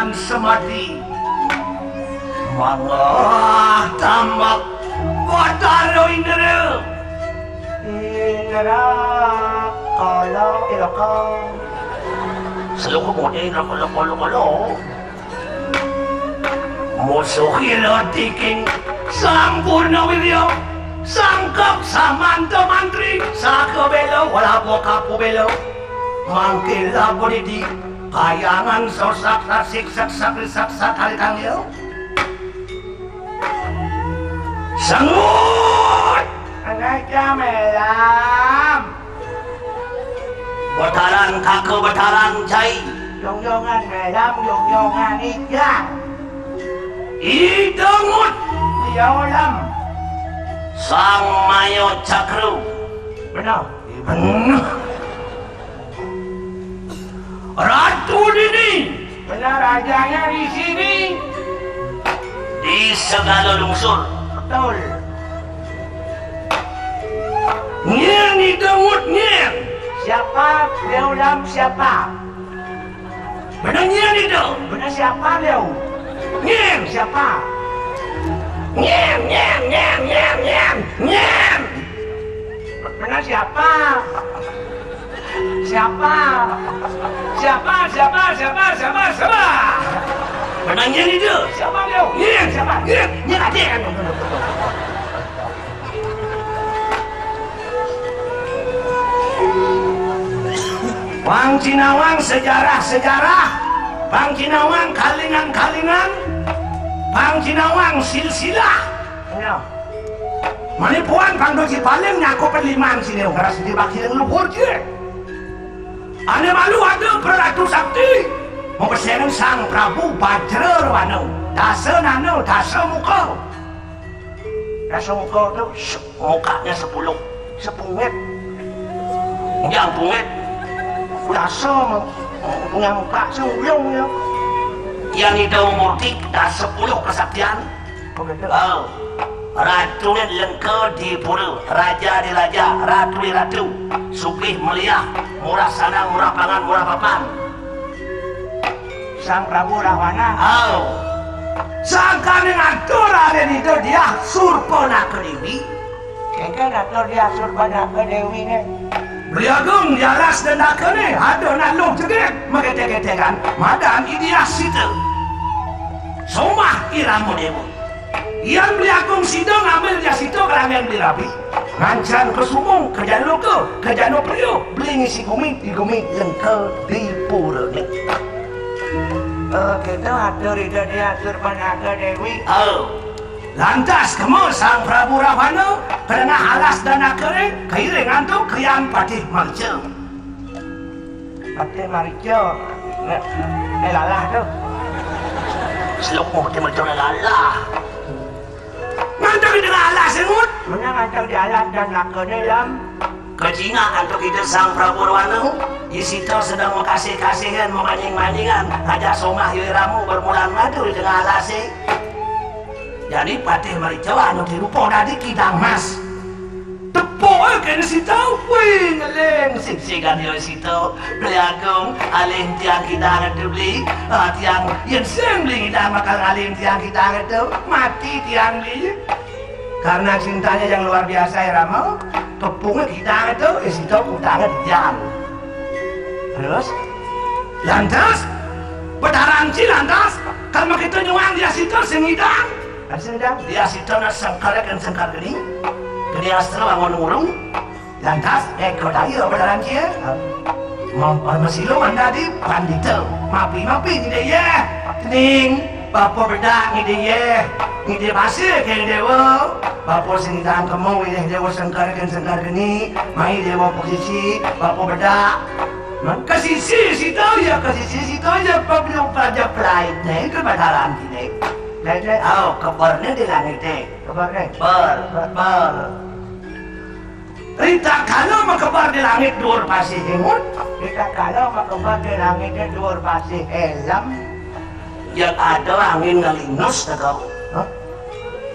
Semati malah tamak wataro indera kalau ilaka selalu kemudian kalau musuh tiking sampurna wilio sangkap samanta mantri sakabelo wala bokapu belo mangkila politik kayangan sosak sasik sak kali kanggil sangut anak jamelam betaran kakek betaran cai yong-yongan melam yong-yongan ikan idengut diolam sang mayo cakru benar Ratu Dini benar rajanya di sini di segala lungsur betul Nyer ni demut nyer siapa Leulam siapa benar nyer ni dong benar siapa Leu nyer siapa nyer benar siapa Benarnya ni dia. Siapa Leo? Ni siapa? Ni ada kan? Bang Cinawang sejarah-sejarah, Bang Cinawang kalingan-kalingan, Bang Cinawang silsilah. Manipuan Bang Doji paling ngaku perlimaan sini, karena sedih baki yang luhur je. Ane malu ada Pratu Sakti mempersiapkan Sang Prabu Bajra Wano dasa nano dasa muka tu mukanya 10 met yang punget dasa punya muka seulung ya yang itu murtik dasa 10 kesaktian Ratu ni lengkau di pura, raja di raja, ratu di ratu, sugih meliah, murah sanang, murah pangan, murah papan. Sang Prabu Rahwana. Sang kami ngatur ada itu dia surpana ke Dewi. Kengke ngatur dia surpana ke Dewi ni. Beliagung dia ras dan nak ni, ada nak luk cegek, mengetek-ketekan, madam dia situ. Somah iramu dewi. Yang beli agung sidang ambil dia situ kerana yang beli rapi ngancan ke sumung ke jano priyo beli ngisi gumit di gumit lengkau di pura ni kita atur itu dia atur panaga Dewi lantas kamu Sang Prabu Ravana kerana alas dan akare kairing antuk kriang patih maricau lalah tu seluk mau patih maricau lalah ngantuk di tengah alas sengut mana ngantuk di alas dan nak ke dalam kejinga antuk itu Sang Prabu Ravana Isito sedang makasih-kasihan memanding-mandingan ada somah yuramu bermulan madu di tengah alas jadi patih maricau anu dirupa tadi kidang mas tepuk kena situ, wih ngeleng sing-singan yo situ, beliagung aling tiang kita ngadu beli, tiang yang sing beli kita makan aling tiang kita ngadu, mati tiang beli. Karena cintanya yang luar biasa ya Ramo, tepungnya kita ngadu, situ utangnya diam. Terus, lantas, berdaranci lantas, kalau kita nyuang dia situ sengidang, dia situ nak sengkarek dan sengkar gini. Gede asal bangun urung, lantas kau tahu berdalam dia, masih lo anda di pandita, mapi ni dia, tening, bapa berdak ni dia pasir ke dewa, bapa sini dalam kamu ini dewa sengkar geni, mai dewa posisi, bapa berdak, kasisi situ ya pablo pada flight ni ke berdalam dia. Lagi, kabarnya di langit deh. Kabarnya? Ber. Rita kalau makabar di langit dur pasti hingun. Rita kalau makabar di langit dur pasti helm. Yang ada angin ngalinus tak?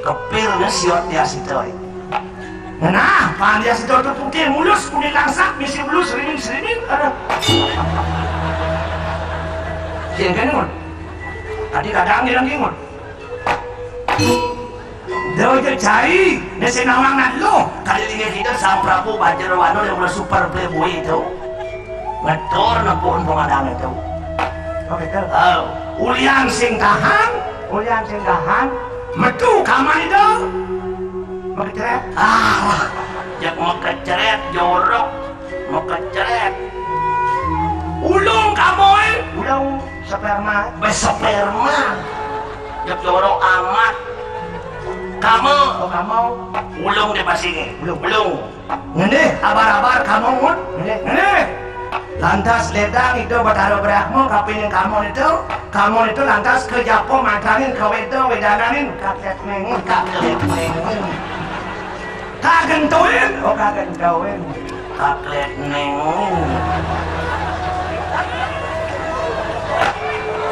Kepilnya siot dia situ. Nah, pan dia situ tu putih mulus, kuning langsak, misi mulus, sering. Siapa hingun? Tadi kadang hilang hingun. Daw je cari nasi nawang nalo kali ini kita sa Prabu Bajarwano yang udah super playboy itu ngetor na pohon pengadang itu. Oke kan? Ulian sing tahan metu kamar itu makeceret jak makeceret jorok makeceret ulung kamoy ulung sperma jak jorok amat kamu ulung deh pasti ulung ngene abar kamu ngene lantas ledang itu bertaruh berakmu kapinin kamu itu lantas ke Japo mantranin ke wedananin kaklet mengun kagentuin kaklet mengun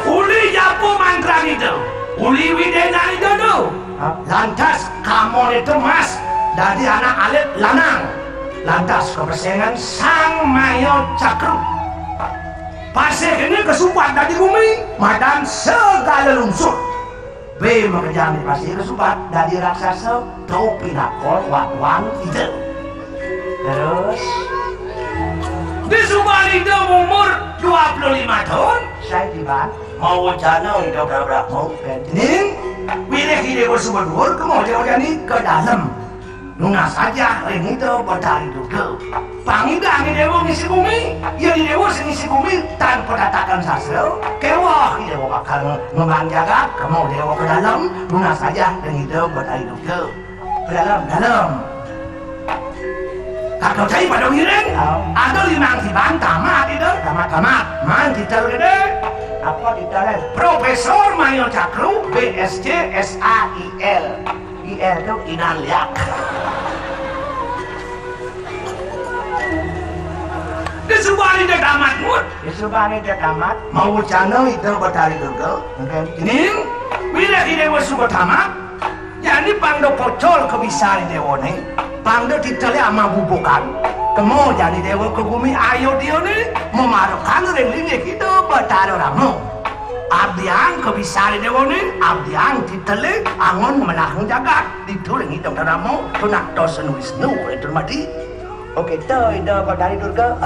uli Japo mantran itu uli widena itu lantas kamu itu mas dari anak alit lanang lantas kepersengan sang mayo cakru pasir ini kesupat dari bumi madan segala lungsur B mengejar di pasir kesupat dari raksasa topi nakol wan itu terus di subal itu umur 25 tahun saya tiba mau jana itu berapa mau penting pilih hidup sebuah kemudian ke dalam nuna saja ini itu bertari dulu pangidang dewa ngisi bumi ya dewa ngisi bumi tanpa datakan sasro kewah dewa bakal memanjaga kamu dewa ke dalam nuna saja ini itu bertari dulu ke dalam kakau cai pada ngiring ada limang tibang tamat itu tamat manti tergede apa ditarik Profesor Mayo Cakru BSc SAIL IL itu inaliak disubani dek tamat mau channel itu bertari dulu ini bila dewa suka tamat jadi pangdo pocol kebisari dewa nih pangdo ditali ama bubukan kamu jadi dewa ke bumi ayo dia nih memarukan ring-ringnya gitu bertaruh ramu abdiang kebisari dewa nih abdiang ditali angon menahung jagat dituring itu ramu tunak dosen wisnu itu mati oke itu bertari durga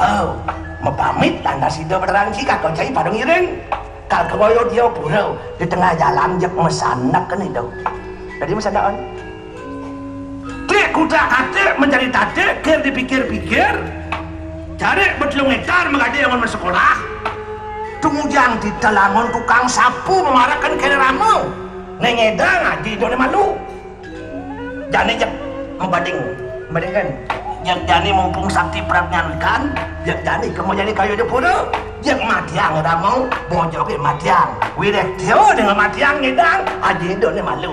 mau pamit landas itu berterang sih kakau cai pada ngiring kalau keboyo dia pura di tengah jalan jek mesanak kan itu jadi mesanakan kuda kate menjadi tade ker dipikir-pikir cari betlung hektar mengade yang bersekolah tumujang di telangon tukang sapu memarahkan kere ramu nengedang ngaji itu malu jani jep membandingkan yang jani mumpung sakti pranyankan yang jani kamu jadi kayu di pulau yang matiang ramu bojoke matiang wirek teo dengan matiang ngedang aji itu malu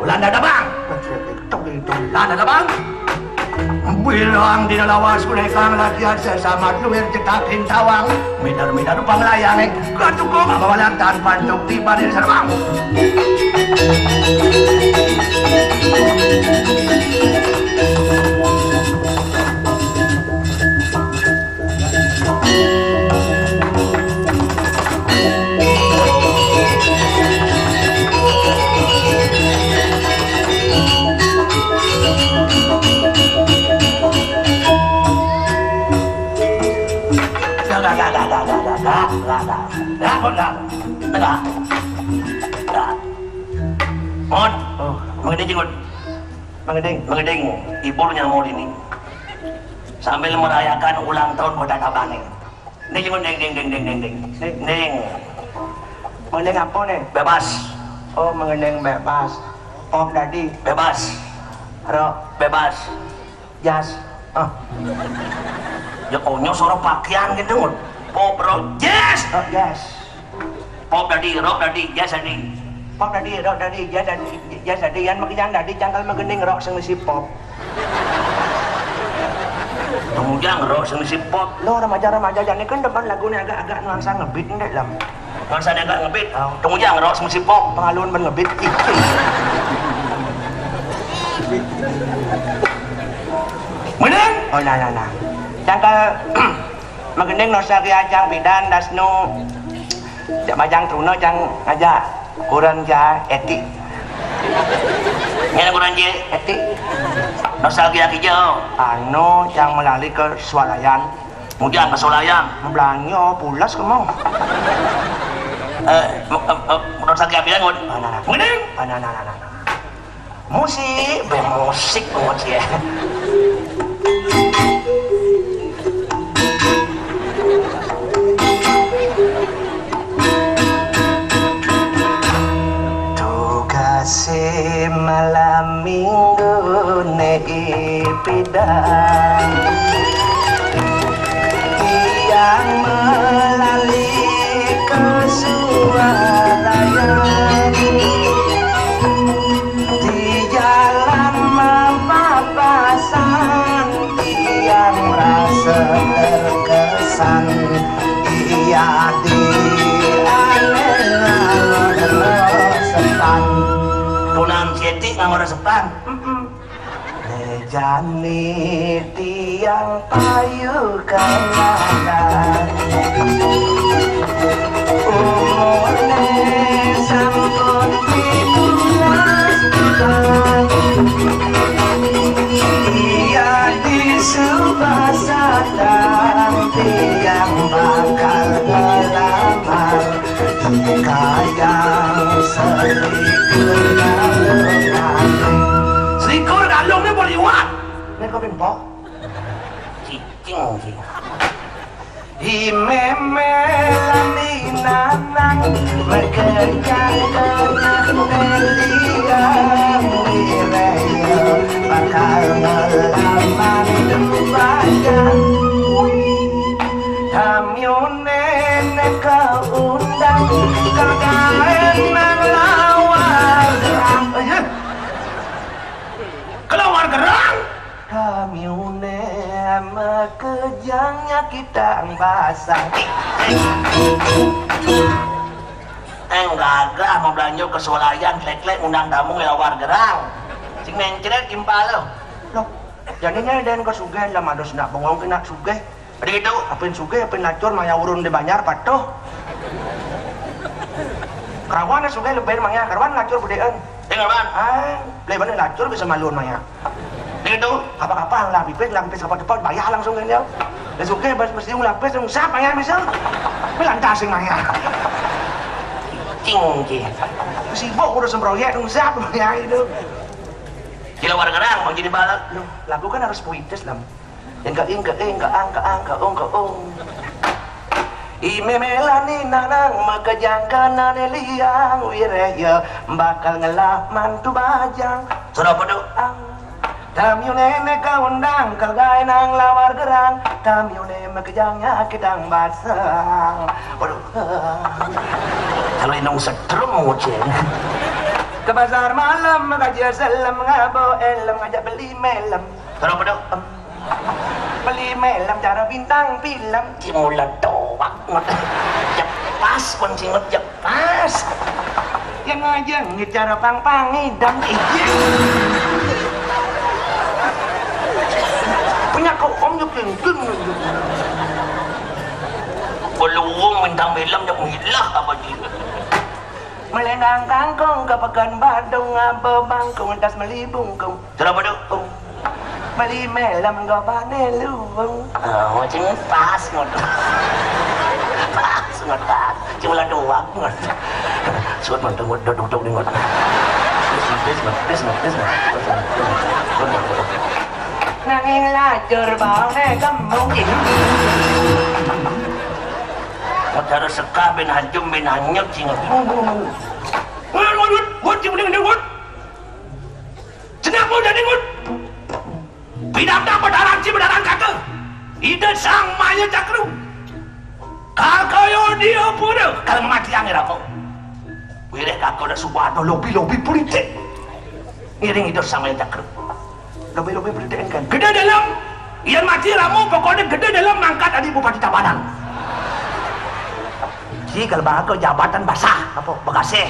ulan dada bang ada bang bilang di lawas kunekang latihan sesama luar cetakin tawang midar panglayang katuko mabawalan tanpa untuk tiba di serbang Mod, mengending jenggot. Mengending, ibunya mau ini. Sambil merayakan ulang tahun Kota Tabanan. Ini jenggot ding. Mengending apa nih? Bebas. Oh, mengending bebas. Om Dadi Bebas. Ro Bebas. jas. Ya konyo suara pakaian gitu. Pop bro, yes. Oh, jas. Pop Dadi, rock Dadi, yes Dadi. Pop Dadi, ro Dadi, jas Dadi. Yan makian Dadi cangkal mengending ro sing si pop. Kemudian rock sing si pop. Lo remaja jane kan depan lagunya agak nuansa ngebit ndek lam. Nuansanya agak ngebit. Kemudian rock sing si pop. Pengalun ben ngebit iki. Menang? Oh nah. Cangkal mengending nostalgia cang bidan dasnu. Jak majang truno cang ngajak kurang ja etik. Ngene kurang je Etik nostalgia hijau. anu yang melalui ke swalayan Kemudian ke Solayang. belanja pulas ke mau. Nostalgia bilang ngon. Menang? Nah. Musik, bermusik banget ya. Tugasnya malam minggu neipidang yang melalui kesuarayan di jalan mapapasan yang merasa terkesan iya di sepan Punang Ceti ngamor sepan. Jani tiang payu kanadan umurne sampun 17 tahun ia disubasa dan tiang bakal ngelamar kayang Selikur galungnya boleh liwat. ini kau pimpok Cicing sih. Imemelani nanang Mekerjang kenang meliang Wireyo bakal ngelaman dupajang Hamyone keundang Kagaen nang lawar gerang Keluar gerang. Hamyone mekejangnya kita basah Gagah mau belanja ke Solayan, klek-klek undang tamu lawar gerang. Sing mencret timpal lo. loh jadinya dan ke sugih lah mados nak bongong kena sugih Begitu. apin sugih apin lacur maya urun di Banjar patuh kerawan na sugih lebih maya kerawan lacur budean Dengar ban. lebar lacur bisa malun maya Begitu. apa-apa lah pipit cepat bayar langsung kan dia dan sugih mesti lapis yang siapa maya bisa melantasing maya Cing sih. sibuk udah semproyek yang siapa maya itu Di lawar gerang mau jadi balak. loh lagu kan harus puitis lah yang ke ong Imemelani nanang makajangkanan liang wireya bakal ngelak mantu bajang Sudah apa tuh? Tamyune kaundang kagay nang lawar gerang Tamyune makajangnya kitang basang waduh Kalau inong setrum mau ceng. ke pasar malam ngajak selam ngabo elem ngajak beli melem Sudah apa tuh? beli melem cara bintang film Cimula doak. Jepas pun cingut jepas. yang aja ngecara pang-pangi dan izin punya kau om yuk geng Beluung bintang film yang milah apa juga. melendang kangkung ke pekan Badung ngabo bangkung tas melibungkung Sudah apa tuh? beli melem gobane luwung Macam pas ngot. Pas cuma doang. Suat mah duduk di ngotak. Nanging lajur bae kembung ini. Modar seka ben hajum ben hanyut sing. Wut cimning. Cenah mo jadi ngut. Bidang padaran cibedaran kakek. Ida sang maya cakru. Kakayo dia pura. Kalau mati angin apa? Wireh kakek udah subado lobi politik. Ngiring itu sang maya cakru. Lobi politik kan. Gede dalam. Ian mati ramu pokoknya gede dalam mangkat adi Bupati Tabanan. Si kalau bahasa jabatan basah apa Bekasi.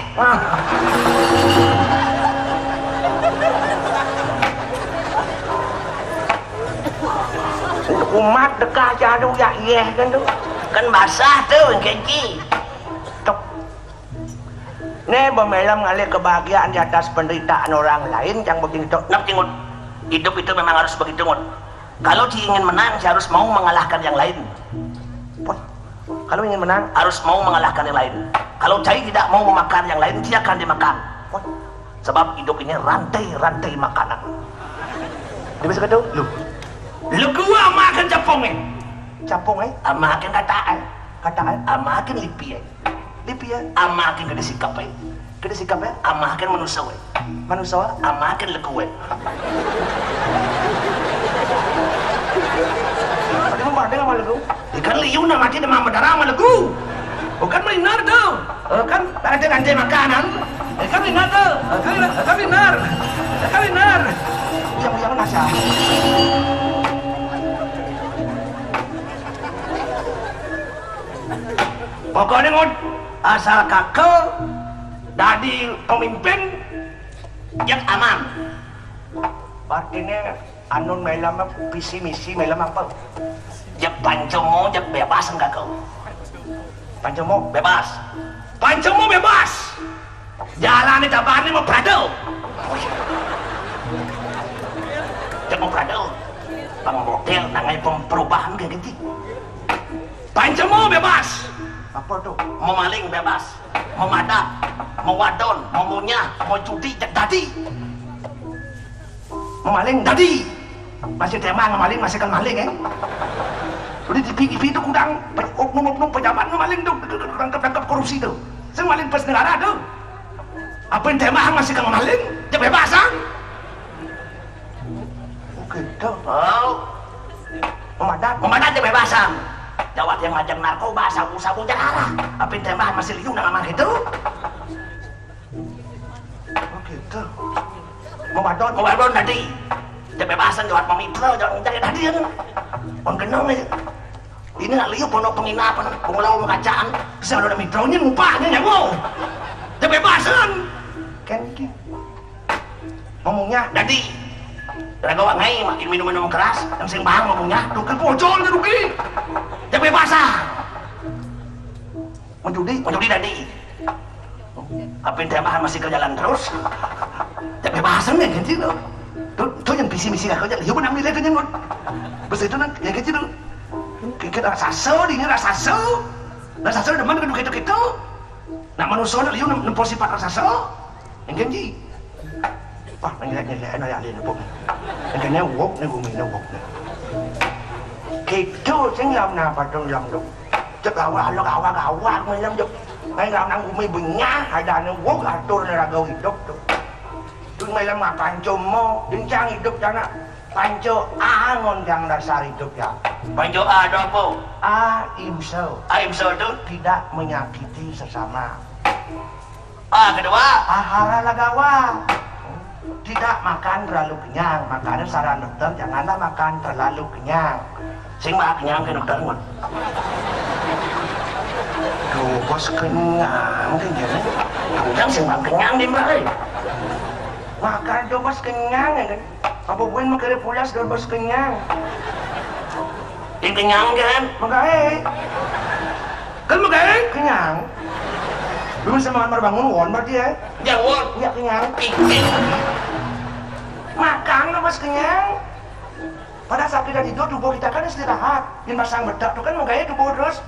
Umat dekah jadu ya iya kan tuh kan basah tuh keki tok ne bemelam ngalih kebahagiaan di atas penderitaan orang lain yang begitu nak tingut hidup itu memang harus begitu ngut kalau ingin menang harus mau mengalahkan yang lain kalau ingin menang harus mau mengalahkan yang lain kalau cai tidak mau memakan yang lain dia akan dimakan sebab hidup ini rantai makanan dia bisa kata lu gua makan capongnya makan kataan makan lipian makan gede sikapnya makan manusia makan lekuwe ada yang pada sama legu ikan liu nak mati dengan madara sama legu bukan melinar tuh kan ada ganti makanan ikan linar tuh ikan linar jangan nasa pokoknya ngut asal kakek dari pemimpin yang aman artinya anun melam visi misi melam apa jak pancomo jak bebas kakek pancomo bebas jalan di tabahan ini mau prado jak mau prado bang model nangai perubahan kayak gitu pancomo bebas apa tuh? Mau maling bebas, mau madak, mau wadon, mau munyah, mau judi, dadi. Mau maling, dadi. Masih tema ngemaling, masih kan maling Udah di TV itu kurang oknum-oknum pejabat ngemaling tuh, tangkap korupsi tuh. Saya maling pes negara tuh. Apa yang tema masih kan maling, dia bebas Oke, tuh. Mau madak dia bebasan. Jawab yang ngajak narkoba, sabu-sabu jangan apa yang tembahan masih liung dengan gitu gitu mau badon tadi dia bebasan jawab pemitra jangan mencari tadi on kenal ini nggak liung pondok penginapan pengelola kacaan bisa ada mitronya ngupahnya nyamu dia bebasan kan ngomongnya tadi Raga ngai makin minum keras, yang sing paham ngomongnya, tuh kan pojol kan rugi. Dia bebasah. Menjudi tadi. Apa yang tambahan masih ke jalan terus? Dia bebasan kan gitu. Tuh yang visi-misi kerja, hiu menang nilai kan Bes itu kan yang gitu. Kita rasa demen kan gitu. Nah manusia liu nempel sifat rasa yang janji. Wah, nilai alin po. Ang kanya wok na gumi na wok na. Kito sing lam na patong lam do. Cak gawa mo lam do. Ngay lam nang gumi bunya ada na wok atur na ragaw hidup do. Dung may lam panco mo, dincang hidup jana. Panco angon yang dasar hidup ya. Panco ada po. Imso itu tidak menyakiti sesama. Kedua, haralagawa. Tidak makan terlalu kenyang, makanya saran dokter janganlah makan terlalu kenyang. Sing mah kenyang ke dokter mah. Duh, bos kenyang kan jadi. Kenyang sing mah kenyang di mana? Makan do bos kenyang ya kan. Apa buin makere pulas do bos kenyang. Yang kenyang kan? Magae. Kan magae kenyang. Dulu sama kamar bangun won berarti ya? Ya won. Iya kenyang. Makan lo mas kenyang. Pada saat kita tidur tubuh kita kan istirahat. Yang pasang bedak tuh kan menggaya tubuh terus.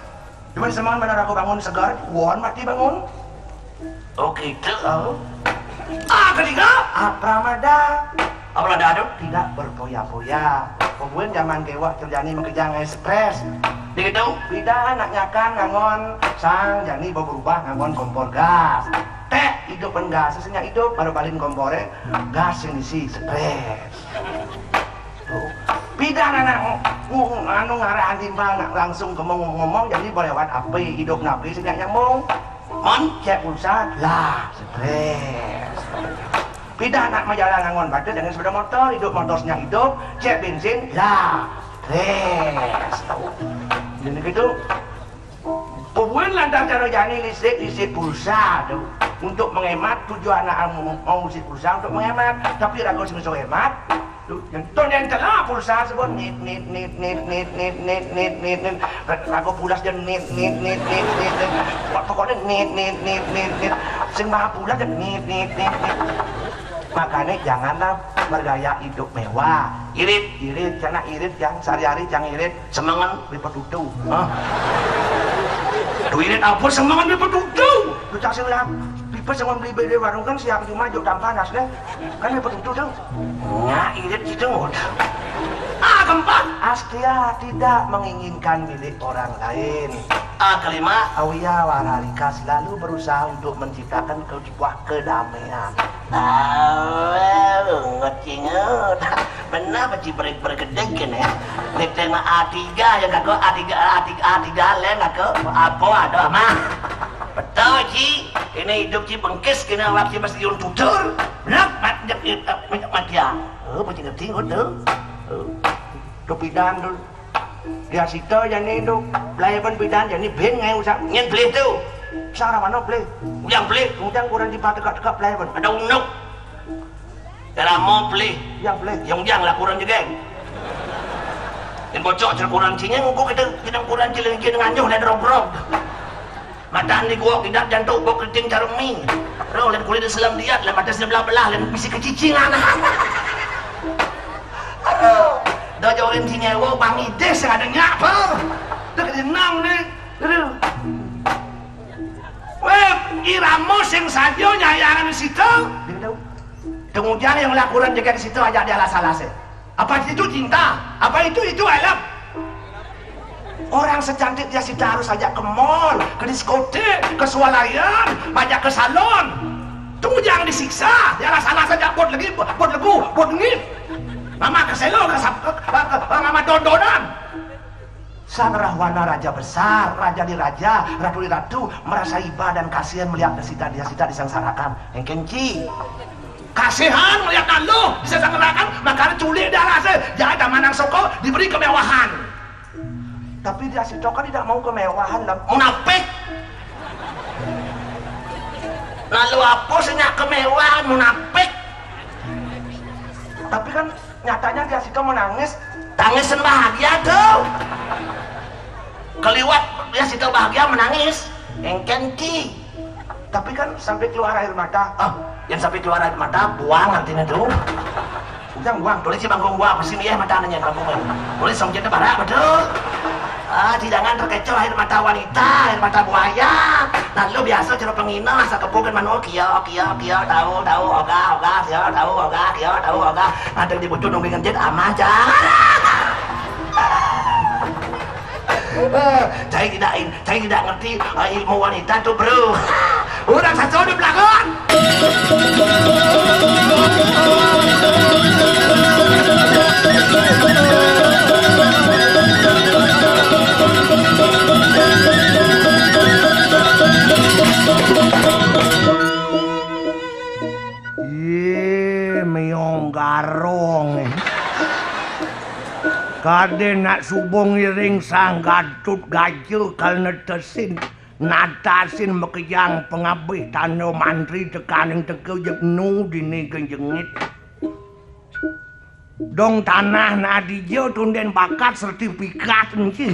Cuman semangat benar aku bangun segar, won mati bangun. Oh gitu. Oh. Ketiga. Pramada. Apa ada aduh? Tidak berpoya-poya. Kemudian zaman kewa terjadi mengejang ekspres. Begitu. Tidak anaknya kan ngangon sang jani berubah ngangon kompor gas. Teh hidup gas, sesenya hidup baru balin kompornya gas yang diisi ekspres. Pidan anak anu ngarahan timbang langsung ngomong jadi bolehwan api hidup nabi sejak nyambung mon cek pulsa lah stres. Pidan anak majalah ngangon batu dengan sepeda motor hidup motornya hidup cek bensin lah stres. Jadi gitu pubuin lantar cara jani listrik pulsa tuh untuk menghemat tujuan anak mau listrik pulsa untuk menghemat tapi ragu semisal hemat yang telah pulsa sebut nit aku pulas dan nit pokoknya nit sing maha pulas dan nit makanya janganlah bergaya hidup mewah irit karena irit yang sehari-hari jangan irit semangat lipat dudu irit apa semangat lipat dudu lu tak silah lipat semangat beli di warung kan siap cuma jauh dan panas deh kan lipat dudu tuh ya irit gitu keempat Astia tidak menginginkan milik orang lain. Kelima Awiya Waralika selalu berusaha untuk menciptakan sebuah kedamaian. Nget benar beci bergedeg ya nek tema A3 ya kakak A3 lain kakak apa ada mah betul Ci ini hidup Ci bengkes kena waktu pasti yun tutur benar mati ya beci ngerti tuh Pidan dulu dia situ jadi itu pelayan pidan jadi ben ngai usah nyen beli tuh sarah mana beli yang beli kemudian kurang dipakai dekat pelayan ada unuk cara mau beli yang beli yang lah kurang juga yang bocok cer kurang cinya nguku kita kurang ciling dengan nyoh dan rob mata di gua tidak jantung gua keriting carumi roh dan kulit selam diat lah mata sebelah belah dan misi kecicingan aduh dah jauhin si nyewa bang ides yang ada nyapa dah kenang nih aduh iramos yang saja nyayangan di situ kemudian yang lakukan juga di situ aja dia alas-alas apa itu cinta apa itu elap orang secantik dia situ harus ajak ke mall ke diskotik ke swalayan banyak ke salon tunggu jangan disiksa dia alas-alas aja buat lagi buat legu buat ngit mama keselo mama dodonan sang rahwana raja besar raja di raja ratu di ratu merasa iba dan kasihan melihat dia disengsarakan yang kenci kasihan melihat lu disengsarakan makanya culik darah jangan ada manang soko diberi kemewahan tapi dia si Coka tidak mau kemewahan dan munafik lalu apa senyak kemewahan munafik tapi kan nyatanya dia situ menangis tangisan bahagia tuh keliwat dia situ bahagia menangis engkenti tapi kan sampai keluar air mata yang sampai keluar air mata buang artinya tuh jangan buang tulis si bangkong buang kesini ya mata nanya bangkong tulis song jenda barak betul jangan terkecoh air mata wanita air mata buaya lalu biasa cara penginah asa kepukan manual kio tahu oga nanti dibutuh nunggu ngenjet ama jangan saya tidak ngerti ilmu wanita tuh bro orang satu di belakang meong garong kade nak subong iring sang gatut gajo kal netesin natasin mekejang pengabih tano mantri tekaning tekel jepnu dini genjengit dong tanah nadijo tunden bakat sertifikat nci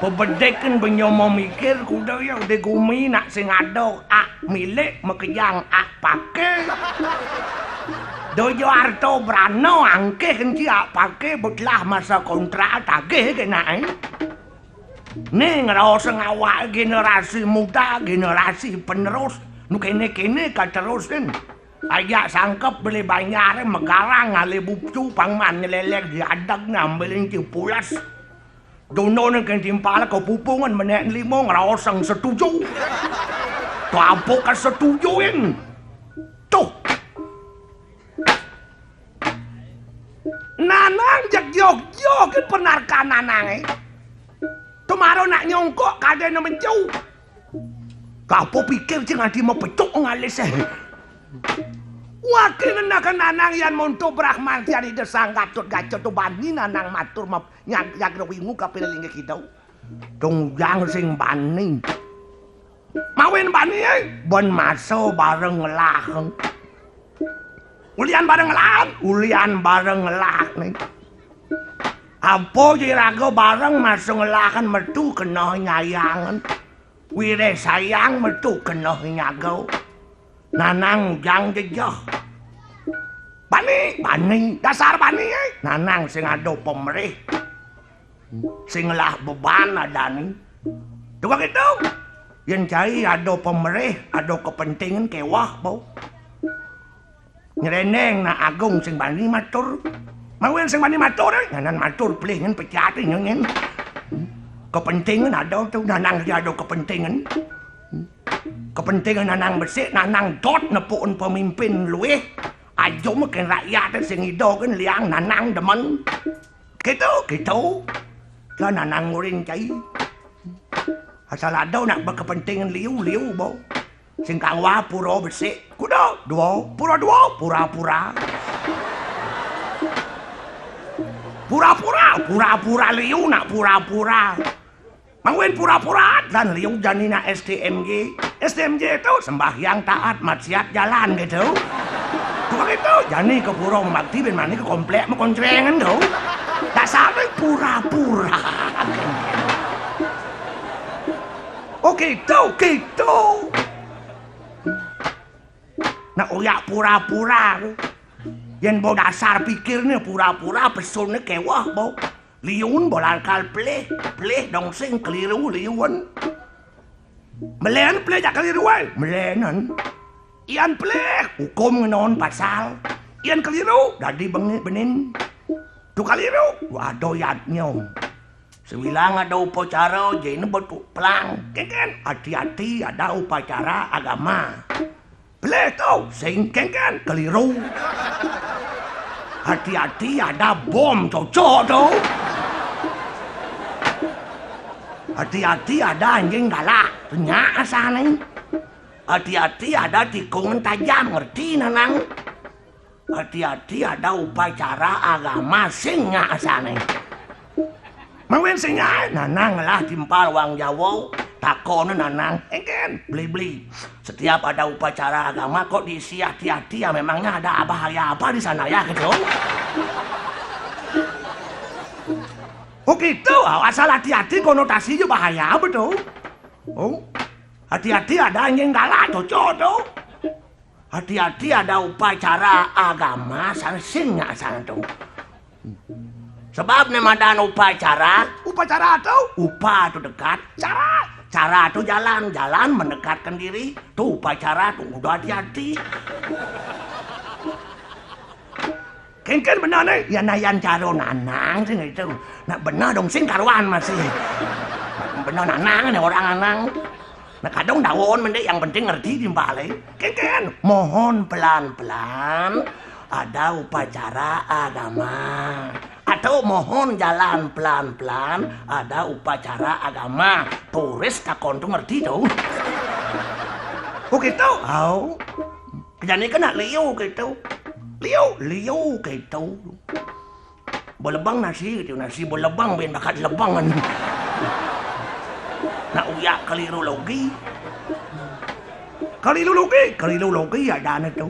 pebedeken benyomo mikir kuda ya udah gumi nak sing ado milik mekejang pake dojo arto brano angke kenci pake betlah masa kontrak tagih kena Ning rasa ngawak generasi muda, generasi penerus. Nu kene-kene katerusin. Ayak sangkep beli banyak megarang ale bupcu pangman nyelelek diadag ngambilin cipulas. Dono nang kentimpala kau pupungan menek limo ngerosang setuju. Tu apa kan setujuin? Tuh. Nanang jak jog penarkan nanang Tomaro nak nyongkok kada na menjauh. Kau pikir jangan di mau pecuk ngalis Wakil nak nanang yan monto brahman tiari desang gatut gacot tu bani nanang matur map nyag wingu kapiling kita. Dong yang sing bani. Mawin bani bon maso bareng laheng. Ulian bareng lah nih. Apa jirago bareng masuk ngelakan metu kena nyayangan. Wire sayang metu kena nyago. Nanang jang jejah. Bani, dasar bani Nanang sing ado pemerih. Sing lah beban adani. Tuh gitu. Yang cai ado pemerih, ado kepentingan kewah bau. Nyereneng na agung sing bani matur. Mawin sing bani matur nganan matur pelingen pecati nyengen. Kepentingan ada tu nanang dia ada kepentingan. Kepentingan nanang bersih nanang dot nepun pemimpin lueh. Ajo makin rakyat sing ido kan liang nanang demen. Gitu. Lah nanang nguring cai. Asal ada nak berkepentingan liu bau. Sing kangwa pura bersih. Kuda dua, pura-pura. Pura-pura liu nak pura-pura. Mangwin pura-pura dan liu janina STMG. STMG itu sembahyang taat maksiat jalan gitu. Kok itu jani ke pura membakti ben mani ke komplek mekoncrengan do. Dasarnya pura-pura. Oke, gitu. Nak uyak pura-pura. Yang bau dasar pikirnya pura-pura pesulnya kewah bau. Liun bolarkal pelih dong sing keliru liun. Melen pelih jak keliru melenan. Ian pelih hukum ngenon pasal. Ian keliru dadi benin. Tu keliru waduh yatnya. Sebilang ada upacara jadi betul pelang. Keken hati-hati ada upacara agama. Pelih tau, sing kan keliru. Hati-hati ada bom cocok tau. Hati-hati ada anjing galak, nyak asane. Hati-hati ada tikungan tajam, ngerti nanang. Hati-hati ada upacara agama sing nyak asane. Mawin sing nyak, nanang lah timpal wang Jawa. Takon nanang, engken beli. Setiap ada upacara agama kok diisi hati-hati ya memangnya ada bahaya apa di sana ya gitu. Oh gitu, asal hati-hati konotasinya bahaya betul. Oh, hati-hati ada anjing galak cocok tuh. Hati-hati ada upacara agama sing-singnya sana tuh. Sebab nemadan upacara tuh upah tuh dekat cara tuh jalan mendekatkan diri tuh upacara tuh udah hati-hati. Kan benar nih ya nayan caro nanang sih itu nak benar dong sing karuan masih benar nanang nih orang nanang nak kadang dawon mendek yang penting ngerti di balik kan mohon pelan-pelan ada upacara agama. Atau mohon jalan pelan-pelan ada upacara agama. Turis takon tuh ngerti tuh. Oh gitu? Oh. Jadi kena liu gitu. Liu gitu. Bolebang nasi gitu. Nasi bolebang ben bakat lebangan. Nak uyak keliru logi. Keliru logi ada na tuh.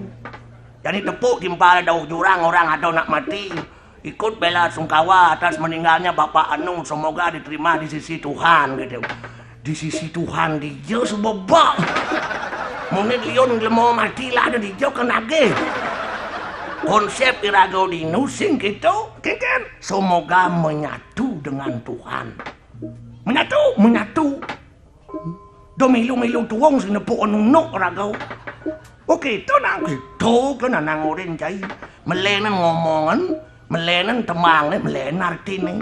Jadi tepuk timpal ada jurang orang atau nak mati. Ikut bela sungkawa atas meninggalnya Bapak Anung, semoga diterima di sisi Tuhan gitu. Di sisi Tuhan dia sebebak. Mungkin lion mau mati lah ada dia kenage. Konsep irago dinusing gitu, kan? Semoga menyatu dengan Tuhan. Menyatu. Do milu tuwong sing nepuk nunuk ora kau. Oke, to nang gitu kan nang oren cai. Melenan ngomongan, melenan temang melenan artine.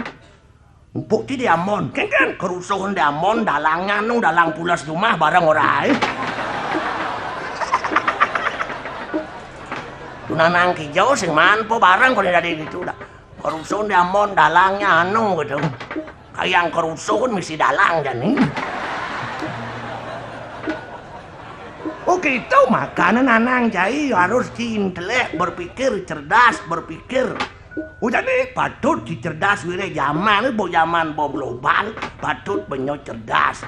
Empuk ti diamon, kan kerusuhan diamon dalangan nu dalang pulas rumah barang ora Tunanang kijau sing manpo barang kok dari itu dah. Kerusuhan diamon dalangnya anu gitu. Kayang kerusuhan mesti dalang jani. Oke, itu makanan anang cai harus intelek, berpikir cerdas, berpikir. Jadi patut dicerdas wire zaman global, patut benyo cerdas.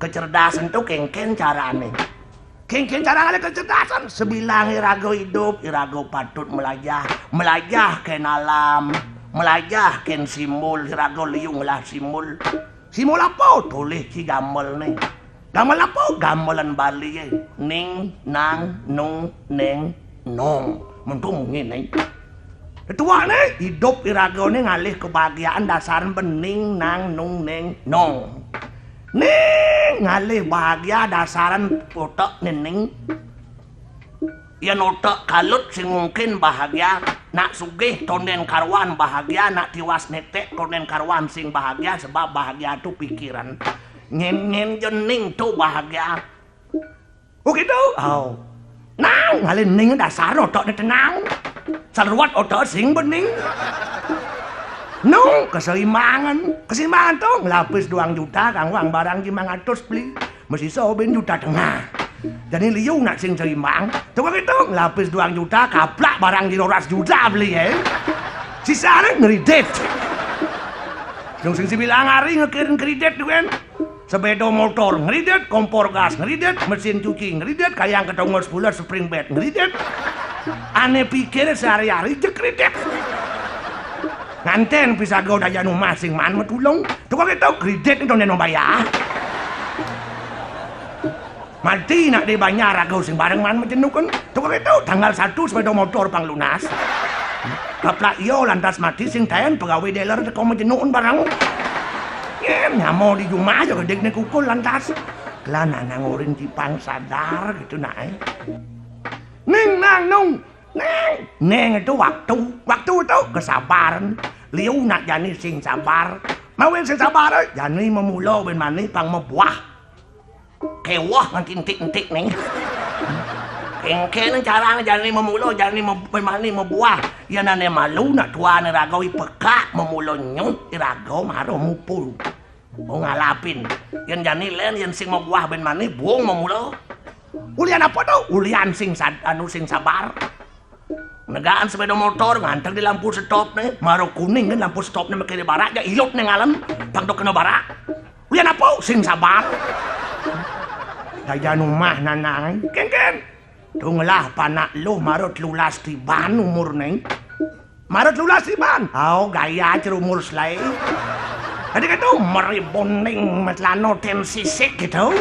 Kecerdasan itu kengken carane. Kengken carane kecerdasan. Sebilang irago hidup, irago patut melajah ken alam, melajah ken simbol, irago liung lah simbol. Simbol apa? Tulis ci gamel nih. Gamel apa? Gamelan Bali ye. Ning, nang, nung, neng, nong. Mentung ngene. Ketua nih, hidup irago nih ngalih kebahagiaan dasaran bening, nang, nung, neng, nong. Ning ngalih bahagia dasaran otak nening. Yan otak kalut sing mungkin bahagia. Nak sugih tonden karwan bahagia. Nak tiwas netek tonden karwan sing bahagia. Sebab bahagia tu pikiran. Ngen jening tu bahagia. Oh gitu? Oh. Nah, ngalih ning dasar otak ni tenang. Sarwat otak sing bening. No, keseimbangan tu ngelapis 2 juta kang uang barang 500 beli. Mesti soben juta tengah. Jadi liu nak sing seimbang. Coba gitu ngelapis 2 juta kaplak barang 200 juta beli ya. Sisanya ngeridet. Sing bilang hari ngekirim kredit tu kan. Sepeda motor ngeridet, kompor gas ngeridet, mesin cuci ngeridet, kayang ketongol 10 spring bed ngeridet. Aneh pikir sehari-hari je kredit. Nganten bisa gau daya rumah sing man metulung. Tuh kok gitu kredit itu neno bayar. Mati nak dibayar agau sing bareng man menjenukun. Tuh kok gitu tanggal 1 sepeda motor pang lunas. Kaplak iyo lantas mati sing tayan pegawai dealer teko menjenukun barang. Nyamo di rumah aja gedek ni kukul lantas. Kelana nangurin cipang sadar gitu nak Neng nang nung. Neng itu waktu itu kesabaran. Liu nak jani sing sabar. Mawin sing sabar jani memulo ben mani pang mebuah. Kewah ngan tintik-tintik nih. Kengken caranya jani memulo jani ben mani mebuah. Ya nane malu nak tua ni ragau ipeka memulo nyut iragau maro mupul. Oh ngalapin. Yang jani len yang sing mebuah ben mani buang memulo. Ulian apa tuh? Ulian sing sabar. Negaan sepeda motor ngantar di lampu stop nih. Maro kuning kan lampu stop nih makin barak ya ilot nih ngalam. Pangdok kena barak. Ulian apa? Sing sabar. Daya rumah nanang. Ken. Tunglah panak lu marot lulas tiban umur nih. Marot lulas tiban. Oh gaya cer umur selai. Jadi gitu meriboning metlano tensi sik gitu.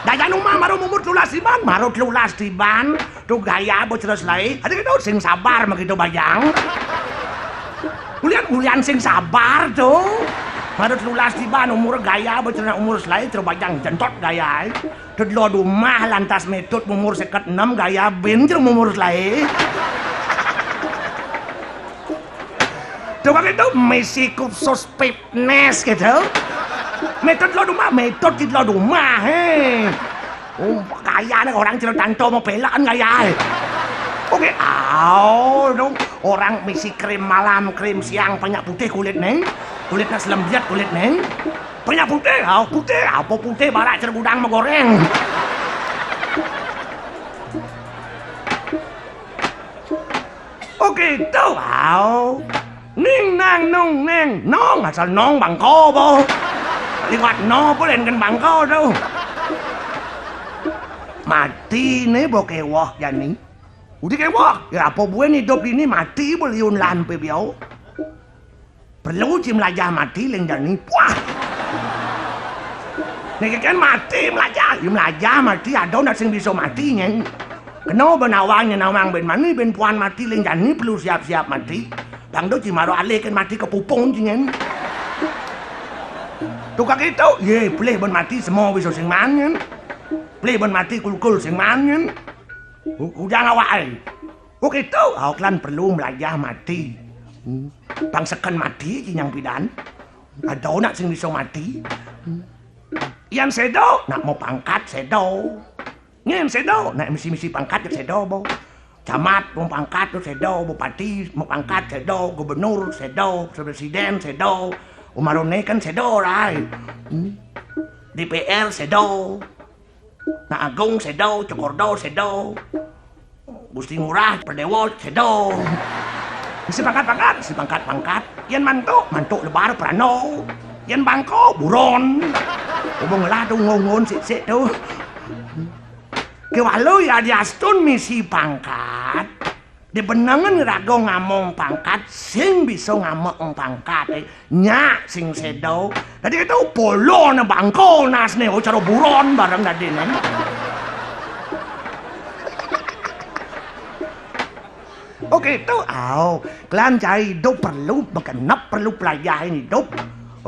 Daya rumah marot umur lulas tiban. Marot lulas tiban. Tuh gaya bocor selai. Jadi gitu sing sabar begitu bayang. Ulian sing sabar tuh. Marot lulas tiban umur gaya bocor umur selai terus bayang jentot gaya. Kedua rumah lantas metode umur 6 gaya benjer umur selai. Coba gitu mesi kursus fitness gitu. Metode lo rumah he. Oh gaya nih orang cerita mau pelaan gaya. Oke, dong orang mesi krim malam krim siang banyak putih kulit neng. Kulitnya selembiat kulit neng. Banyak putih, apa putih barak cergudang menggoreng. Oke, tuh, ning nang nung neng, nong asal nong bangko po. Liwat no po len kan bangko tuh. Mati nih bo kewah jani. Udah kewah, ya apa buat hidup ini mati beliun lan pebiau. Perlu cim lajah mati len jani, wah. Nek kan mati melajah mati ada nak sing bisa mati nyeng. Kena benawangnya nawang ben mani ben puan mati ling jani perlu siap-siap mati. Bang do cimaro ale kan mati kepupung nyeng. Tukang itu, ye, boleh ben mati semua bisa sing mangen. Boleh ben mati kul-kul sing mangen. Udah awake. Kok itu, kalian perlu belajar mati. Bangsakan mati kinyang pidan. Ada nak sing bisa mati. Yang sedo nak mau pangkat sedo. Yang sedo nak misi-misi pangkat ke sedo bo. Camat mau pangkat tu sedo, bupati mau pangkat sedo, gubernur sedo, presiden sedo. Umarone kan sedo right. DPR sedo. Nak agung sedo, cokordo sedo. Gusti Ngurah Perdewo sedo. Si pangkat. Yan mantuk lebar prano. Yan bangko buron. Ubong lah tu ngongon sik tu. Kewalo ya diastun misi pangkat. Di benangan rago ngamong pangkat sing bisa ngamong pangkat nyak sing sedo. Tadi itu polo na bangko nas ne cara buron bareng tadi nen. Oke itu, kalian cari hidup perlu mengenap, perlu pelajarin hidup.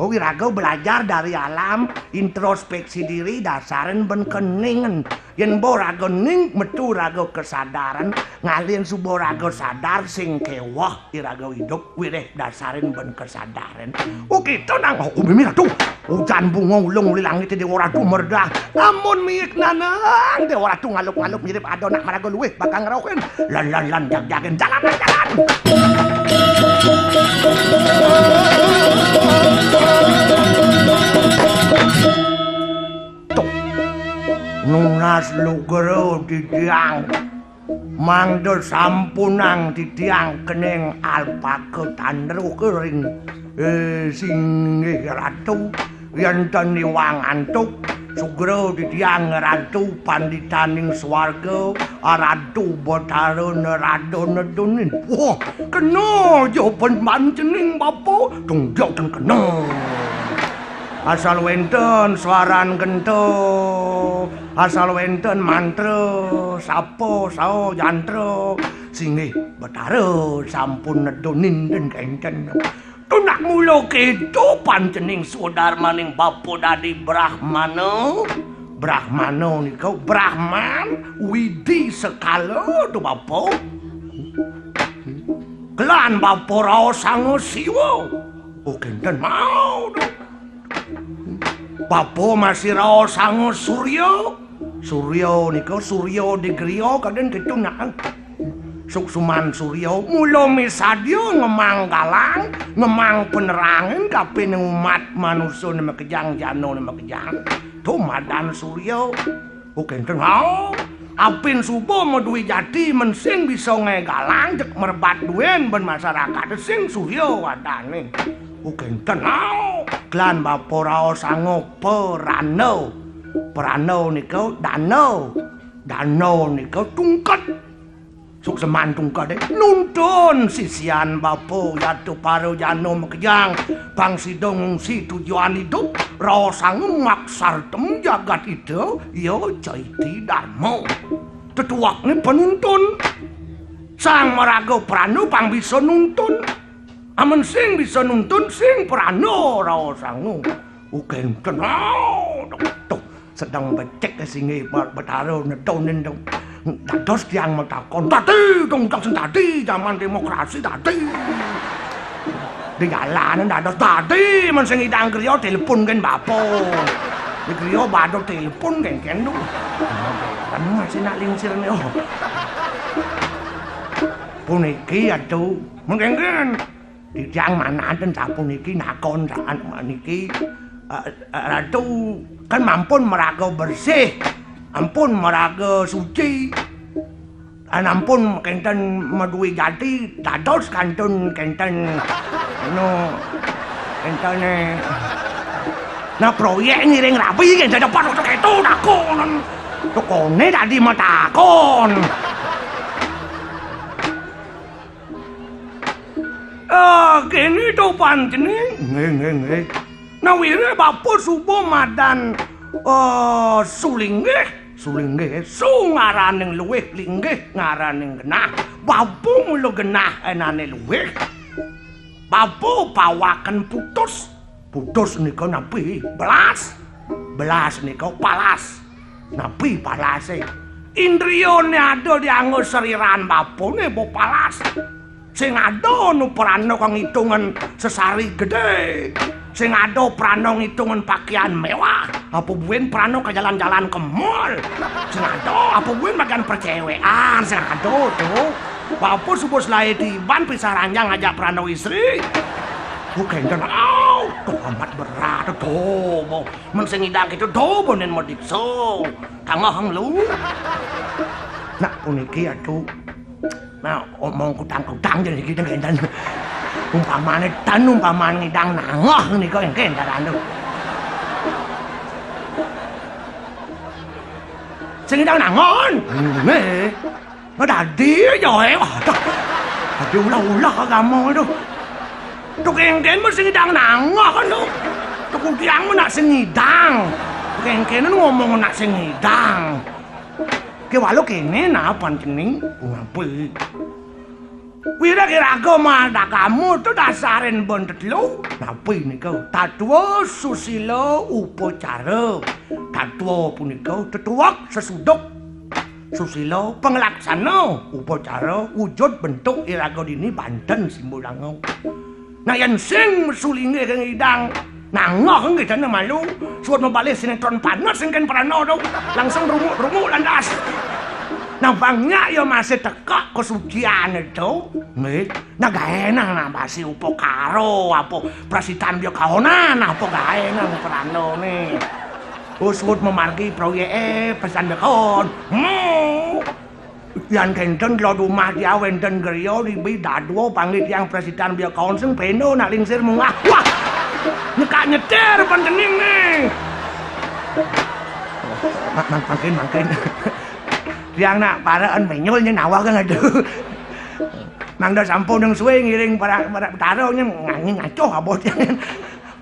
Rago belajar dari alam, introspeksi diri, dasaran ben keningan. Yen bo rago ning, metu rago kesadaran, ngalin subo rago sadar sing kewah irago hidup, wireh dasarin ben kesadaran. Oke itu nang, mimira tuh, hujan bunga ulung uli langit di waratu merdah. Namun miik nanang, di waratu ngalup-ngalup mirip adonak marago luweh, bakal ngerokin. Lan, jag-jagen, jalan. Tuh, nunas lugero didiang, mangdo sampunang didiang kening alpake tanru kering, singgih ratu, yantan niwang antuk, sugero didiang ratu panditaning swarga, ratu botaro nerado nedunin. Wah, kena jawaban mancening bapo, tungjok dan kena. Asal wenten suaran gento, asal wenten mantra, sapo sao jantra, singgih betara sampun nedunin dan kencen. Tunak mulo ketu pancening sodar maning bapo dadi Brahmana. Brahmana ni kau Brahman widi sekala tu bapo. Kelan bapo rao sango siwa. Kenten mau tu. Bapo masih rao sango suryo. Suryo ni kau suryo di griyo kadang ketu nak. Suksuman suryo mulo misadyo ngemang galang, ngemang penerangan kapin umat manusia ni makejang jano ni makejang. Tu madan suryo. Kenten mau. Apin subuh medui jati mensing bisa ngegalang jek merbat duen ben masyarakat sing suryo wadane. Kenten mau. Klan bapo rao sango perano. Perano ni kau dano. Dano ni kau tungkat. Sukseman tungkat nuntun sisian bapo yaitu paro jano makejang pangsidong si tujuan hidup rosang maksartem jagat itu yo caiti darmo tetuak ni penuntun sang marago prano pang bisa nuntun aman sing bisa nuntun sing prano rosangu uken tenau tuh sedang becek singi betaro nedonin dong. Dados yang metakon tadi dong tadi zaman demokrasi tadi di jalanan dados tadi men sing idang griya telepon kan bapo di griya badhe telepon kan lu kan masih nak lingsir ne puniki atuh mungkin kan di jang manaten sapuniki nakon sak niki ratu kan mampun meraga bersih. Ampun maraga suci. Ampun kenten medui jati dados kantun kenten kenten na proyek ngiring rapi kenten dapat untuk itu takon. Tukone tadi mau takon. Kini tu pancene. Nge. Na wire bapo subuh madan sulinggih ngaraning luwih linggih ngaraning genah bapu mulo genah enane luwih bapu pawaken putus putus nika napi belas nika palas napi palase indriyane ado dianggo seriran bapune bo palas sing ado nu prana kang hitungan sesari gede sing ado prana ngitungan pakaian mewah apa buin prana ke jalan-jalan ke mall sing ado apa buin makan percewean sing ado tuh apa subus lae di ban pisah ranjang ngajak prana istri bukan dan tuh amat berat tuh mau mensengidang itu tuh bonen mau dikso kangahang lu nak puniki atuh nah omong kutang-kutang jadi kita gendan umpamane ngidang nangoh nika yang kendaran tuh sing ngidang nangon nih dadi yo dadi ulah-ulah kamu itu tuh kengken mo sing ngidang nangoh kan tuh tuh kudiang mo nak sing ngidang tuh kengken ngomong nak sing ngidang ke walau kene na pancening ngapi wira kirago mah kamu tuh dasarin bondet lo napi nika tatwa susila upacara tatwa punika tetuak sesuduk susila panglaksana upacara wujud bentuk iraga dini Banten Simbolangau nah yang sing mesulinge kang idang nangoh nggih dene malu suwut mebalik sinetron panas sing kan prana do langsung rumuk landas nah bangnya ya masih tekak kesucian itu nggih nah gaenang nah basi upo karo apa prasitan biyo kaonan apa gaenang prana nih suwut memargi proyek pesan bekon yang kenten lo rumah dia wenten gerio di bidadwo pangit yang prasitan biyo kaon sing peno nak lingsir mungah wah nyekak nyetir pantening nih makin yang nak paraan menyulnya nawa kan aduh mangda sampun yang suwe ngiring para betaro nya ngacoh abot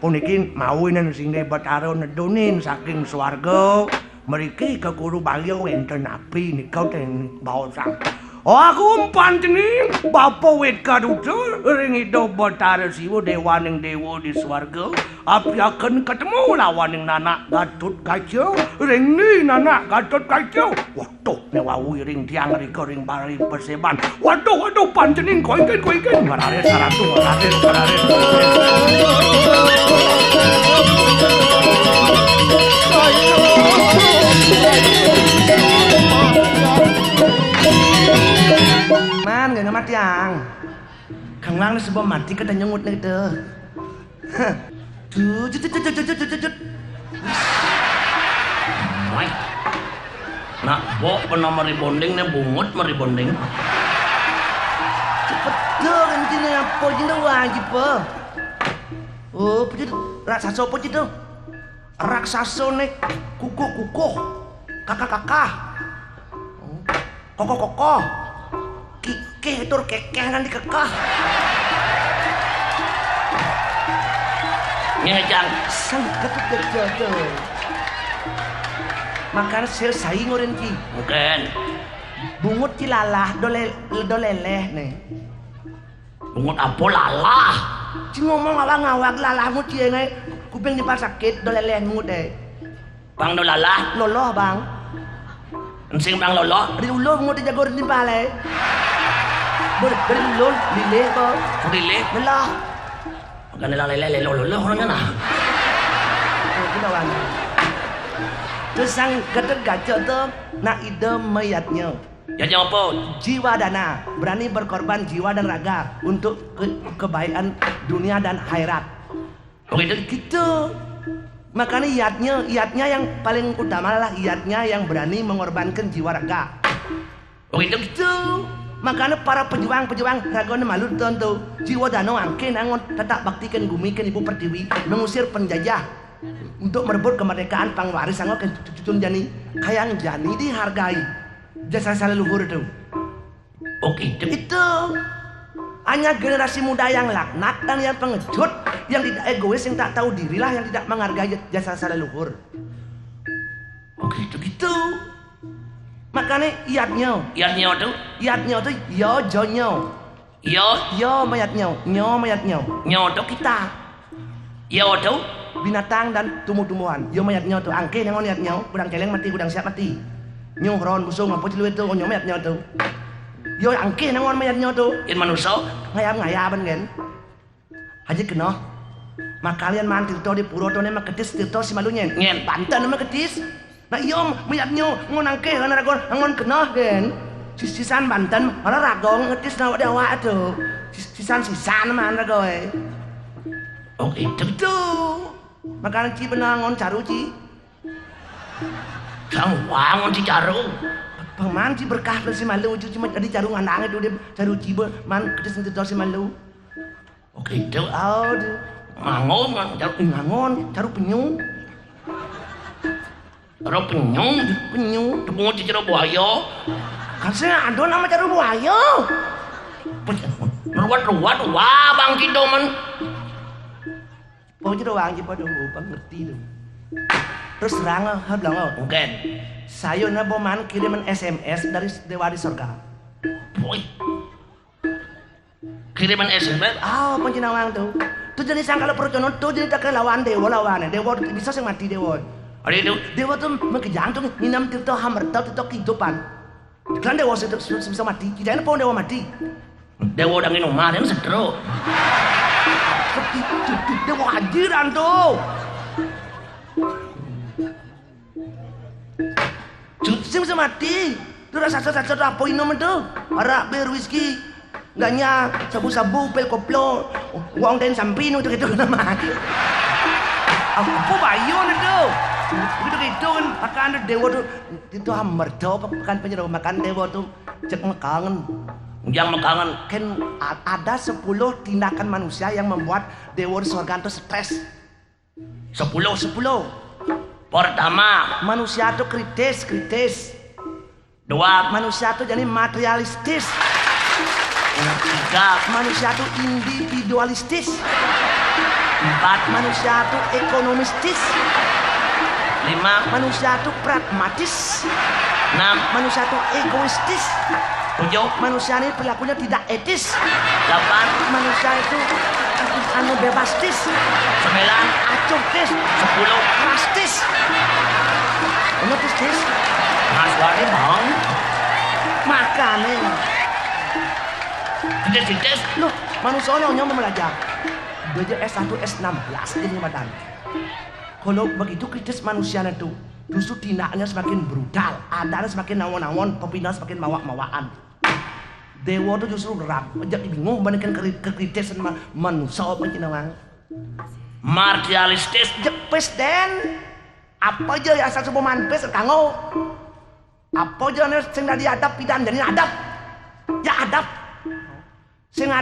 puniki mawunen sing betaro nedunin saking swarga mriki ke guru balya wenten api nika ten baosang aku pantening bapa wit kadutul ring hidup Batara Siwa dewaning dewa di swarga api akan ketemu lawaning Nanak Gatut Kaca ring ni Nanak Gatut Kaca waduh newawi ring tiang rika ring bari perseban waduh pantening koiken ngarares saratu ngarares man gak ngemat yang kang lang sebuah mati kada nyengut nih tuh jut nak bo pernah meribonding nih bungut meribonding cepet tuh intinya apa jinda wajib po oh pejit raksasa apa jitu raksasa nih kukuh kakak kokoh kikeh tur kekeh nanti kekah ngejang sang ketut gede makan sel saing ngoren ki bukan bungut cilalah doleleh nih bungut apa lalah ci ngomong awang lalahmu cie ngai kuping di pas sakit doleleh ngut bang dolalah loloh bang sing bang loloh di ulo bungut jago di balai berlul lileh po lileh belah maganda leleh lolo orangnya nah ginawa terus sang ketut gacok tuh nak ide mayatnya ya apa jiwa dana berani berkorban jiwa dan raga untuk kebaikan dunia dan akhirat gitu makanya iatnya yang paling utama adalah iatnya yang berani mengorbankan jiwa raga gitu makanya para pejuang kagone malu tentu jiwa danau angke nangon tetap baktikan gumikan ibu pertiwi mengusir penjajah untuk merebut kemerdekaan pangwaris anggo kan cucun jani kayang jani dihargai jasa leluhur itu oke itu hanya generasi muda yang laknat dan yang pengecut yang tidak egois yang tak tahu dirilah yang tidak menghargai jasa leluhur oke gitu makanya iatnya tuh yo jonyo yo mayatnya nyo tuh kita Ya tuh. Binatang dan tumbuh-tumbuhan. Yo mayatnya tuh angke yang mayatnya, gudang celeng mati, gudang siap mati. Nyo ron busung apa ciluit tuh nyo mayatnya tuh. Yo angke yang mayatnya tuh. In manusia. Ngayab-ngayaban kan. Haji kena. Mak kalian man tirto di puro tuh nema ketis tirto si malunya. Ngen. Banten nema ketis. Nah iyo mayatnya ngon angke kan ragon ngon kena kan. Sisan Banten ora ragong ngetis na dewa tuh. Sisan man ragoy. Oh itu tuh. Makanan ci benangon caru ci. Sang wangon ci caru. Paman ci berkah si malu ci cuma tadi caru ngandang itu dia caru ci man ketis itu si malu. Oke itu. Oh, ngangon caru penyu. Caru penyu. Tepung ci caru buaya. Kan saya ada nama caru buaya. Ruwat wah bang Cido man. Oh jadi orang Jepang bang ngerti tuh. Terus terang bilang Mungkin. Saya naboman kiriman SMS dari Dewa di Sorga. Boy. Kiriman SMS? Penjenawang tuh. Tuh jadi sangkala perjono tuh jadi tak lawan Dewa bisa sing mati Dewa. Ada itu. Dewa tuh mengejang tuh nginam tirto hamerta tirto kehidupan. Kan Dewa bisa mati. Kita pun Dewa mati. Dewa udah minum malam sedro. Dewa hajiran tuh. Sing bisa mati. Tuh rasa apa minum itu? Arak, bir, whisky. Gaknya sabu-sabu, pel koplo. Uang dan sampino itu nama. Apa bayon itu? Gitu kan. Makan Dewa tuh itu hammer tuh. Makan penjara makan Dewa tuh cek mekangen. Yang mekangen Kan ada 10 tindakan manusia yang membuat Dewa di Sorga itu stres. 10. Pertama, Manusia itu kritis. 2, Manusia itu jadi materialistis. 3, Manusia itu individualistis. 4, Manusia itu ekonomistis. 5, Manusia itu pragmatis. 6, Manusia itu egoistis. 7, Manusia ini perilakunya tidak etis. 8, Manusia itu bebastis. 9, Acurtis. 10. Rastis. Tis. Mas Wari bang. Makanya Titis. loh manusia nyonya belajar belajar S1 S16 jadi badan. Kalau begitu kritis manusia itu justru tindaknya semakin brutal, adanya semakin nawon-nawon, pembina semakin mawak-mawaan. Dewa itu justru gerak, jadi bingung bandingkan kekritisan manusia pencinawang. Martialistis. Jepes den, apa aja ya asal sebuah manpes kango, apa aja nih sing dari adab pidan jadi adab, ya adab. Sing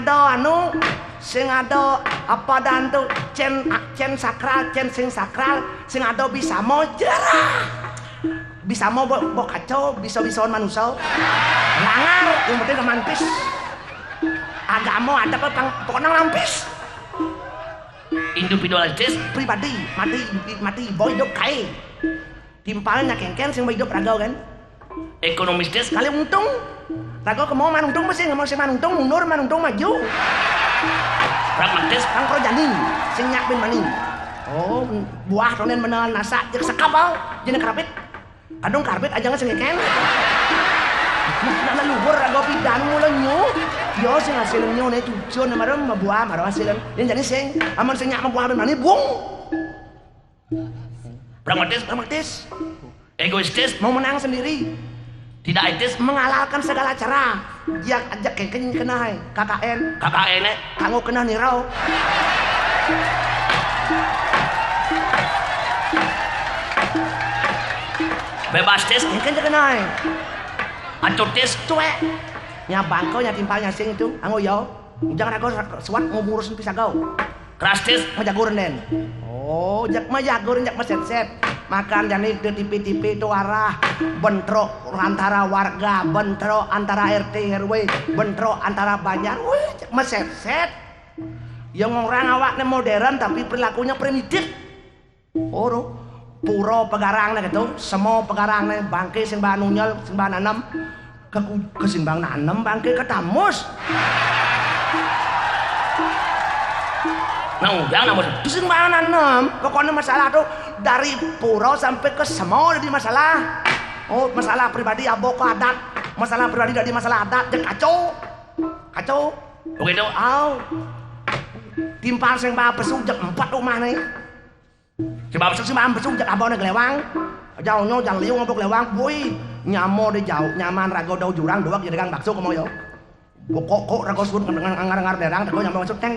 ada apa dan tuh cen sakral, cen sing sakral, sing ada bisa mau jerah. Bisa mau bawa kacau, bisa-bisaan manusia. Langar, yang penting mampis. Agama ada pokoknya lampis. Individualistis. Pribadi, mati, boy hidup kaya. Timpalnya kengken, sing hidup ragau kan. Ekonomistis. Kali untung, ragau kemau manuntung mesti nggak mau si manuntung mundur, manuntung maju. Pragmatis. Kang pro janin, sing nyak bin maning. Oh, buah ronen menal nasa, jek sekapal, jenis karpet. Kadung karpet aja nggak sengken. Nak luhur ragau pidan mulai nyu. Yo sing hasilnya nyu nih tujuan marah buah marah hasilnya. Yang jadi sing, aman sing nyak buah bin maning bung. Pragmatis. Egoistis. Mau menang sendiri. Tidak etis. Menghalalkan segala cara. Dia ajak kengken kena KKN. KKN Kanggo kena nirau. Bebastis. Kengken kena. Acutis. Cuek. Nya bangko nya timpalnya sing itu. Anggo yo. Jangan aku suat ngurusin pisagau. Kerastis. Majaguren den. Oh, jak majaguren jak meset-set. Makan jani di TV-TV itu arah bentrok antara warga, bentrok antara RT RW, bentrok antara banyak, meset-set. Yang orang awaknya modern tapi perilakunya primitif. Oh, puro pegarangnya gitu, semua pegarangnya bangke sing bahan unyel, sing bahan nanam, ke sing bahan nanam bangke ketamus. Nang ujang nama Di sini mana nem? Pokoknya masalah tuh dari pura sampai ke semua jadi masalah. Oh masalah pribadi abo ke adat, masalah pribadi dari masalah adat jadi kacau, kacau. Begitu. Aw, timpal sing bawa pesu jek 4 rumah nih. Sebab Si bawa pesu jek abon gelewang, jauhnya jangan liu ngobok gelewang, boy nyamo deh jauh, nyaman rago dau jurang doang jadi gang bakso kamu yo. Kok rago sun dengan angar derang, rago nyamo masuk teng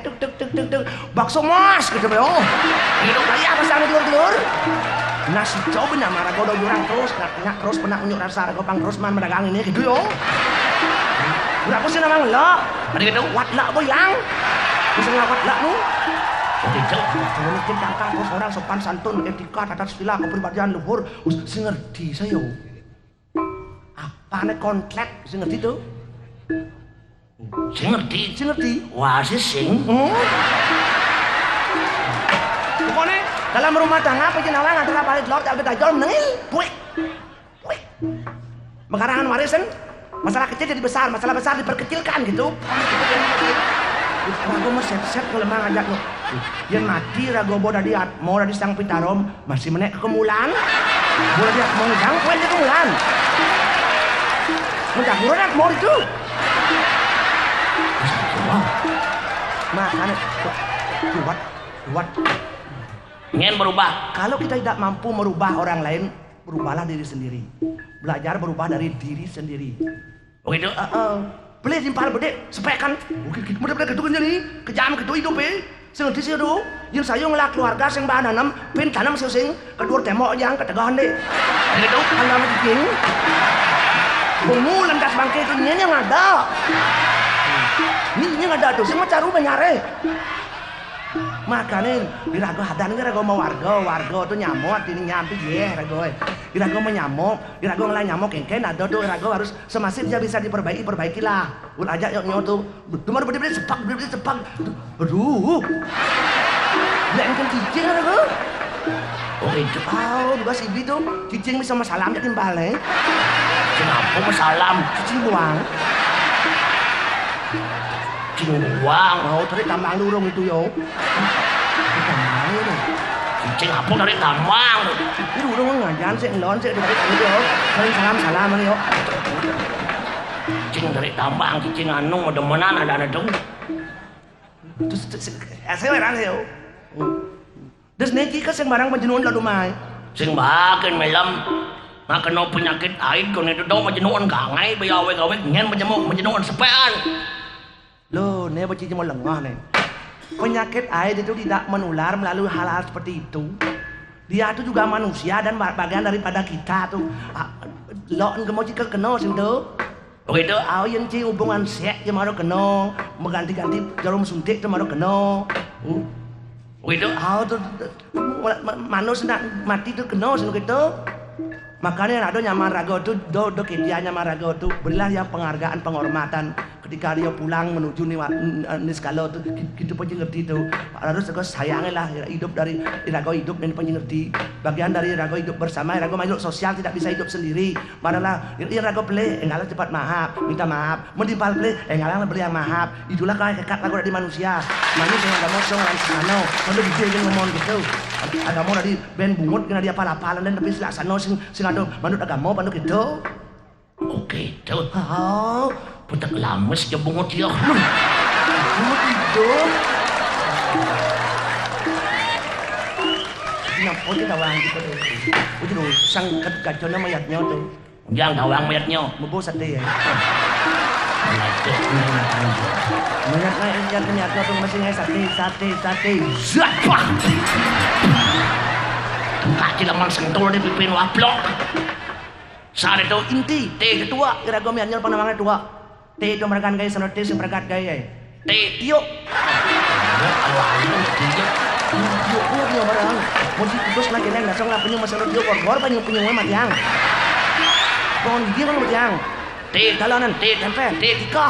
tuk bakso mas gitu yo. Gitu kaya apa sana telur. Nasi coba nama rago dau jurang terus, terus pernah unjuk rasa rago pang terus man medagang ini gitu yo. Udah aku sih namang lo, ada gitu. wat lah boy lang, bisa ngawat lah nu. Begitu. Kalau mungkin kakak terus orang sopan santun, etika, tata sila, kepribadian luhur, sih ngerti saya. Apa nih kontlet, sih ngerti tuh? Sing ngerti. Sih ngerti. Wah sih sing. Pokoknya dalam rumah tangga penjenawang antara paling telur tak beda jol menengil, puik. Mekarangan warisan, masalah kecil jadi besar, masalah besar diperkecilkan gitu. Rago mah set kalau mang ajak lo, yang mati rago boda diat, mau dari sang pitarom masih menek kemulan, boda diat mau ngejang, kuen dia kemulan, ngejang buruan mau itu, makanya kuat. Ingin berubah. Kalau kita tidak mampu merubah orang lain, berubahlah diri sendiri. Belajar berubah dari diri sendiri. Begitu. Boleh timpal bedek, sepekan. Mudah-mudahan gitu kan jadi kejam gitu hidup Sengerti sih tuh. Yang saya ngelak keluarga sing bahan nanam, pin tanam sing kedua tembok yang ketegahan deh. Begitu. Kalau sama cicing, bungu lantas bangke itu nyanyi yang ada. Ini yang ada tuh, semua caru menyare. Makanya dirago hadan ini rago mau warga tuh nyamuk ini nyampi rago dirago mau nyamuk dirago ngelai nyamuk kengken ada tuh rago harus semasif dia bisa diperbaikilah ul aja yuk tuh cuma berdiri sepak aduh lengken cicing rago Oh itu. juga si Bi tuh cicing bisa masalah jadi timbal Kenapa masalah? cicing buang Cingguang. tadi tambang lurung itu yo tambang itu Cing apa dari tambang? ini udah ngajan sih ngelon sih dari tadi yo saling salam yo Cing dari tambang, cing anu demenan ada dong. terus saya orang yo terus neki kan yang barang penjenuhan lalu mai Sing bahakin melam. Makan penyakit air kau itu dong menjenuhan gangai gawe nyen menjenuhan sepean. loh ini bacanya mau lengah nih penyakit air itu tidak menular melalui hal-hal seperti itu dia itu juga manusia dan bagian daripada kita tuh lo nggak mau jika kena sih tuh Begitu. yang cing hubungan seks yang mau kena mengganti-ganti jarum suntik itu mau kena Begitu. tuh manusia mati tuh kena sih gitu makanya ada nyaman rago tuh do dia nyaman rago tuh berilah yang penghargaan penghormatan ketika dia pulang menuju nih skala tuh gitu pun ngerti tuh harus aku sayangnya lah hidup dari rago hidup dan pun ngerti bagian dari rago hidup bersama rago makhluk sosial tidak bisa hidup sendiri maralah rago beli enggak cepat minta maaf menimpal beli enggak beli yang maaf itulah kekat rago dari manusia yang nggak mau song lain semano kalau dia ngomong gitu agama dari ben bungut kena dia pala-palan dan tapi selaksana sing ada manut agama pandu gitu Oke tuh. Putak lames jebungut dia. bungut itu kenapa dia dawang gitu tuh itu tuh sang kacau nama mayatnya tuh Yang dawang mayatnya. mebo sate ya Mayatnya. mayatnya tuh masih ngai sate Zapah. Kaki laman sentul di pipin waplok. Saat itu inti teh ketua kira-kira miannya panamangnya tua teh itu mereka gaya sanot teh mereka gaya Tio. Yuk barang. Musik terus lagi neng dasong lah punya masalah yuk kor punya matiang. Pohon gigi kan matiang. Teh Dalanan teh tempe teh tika.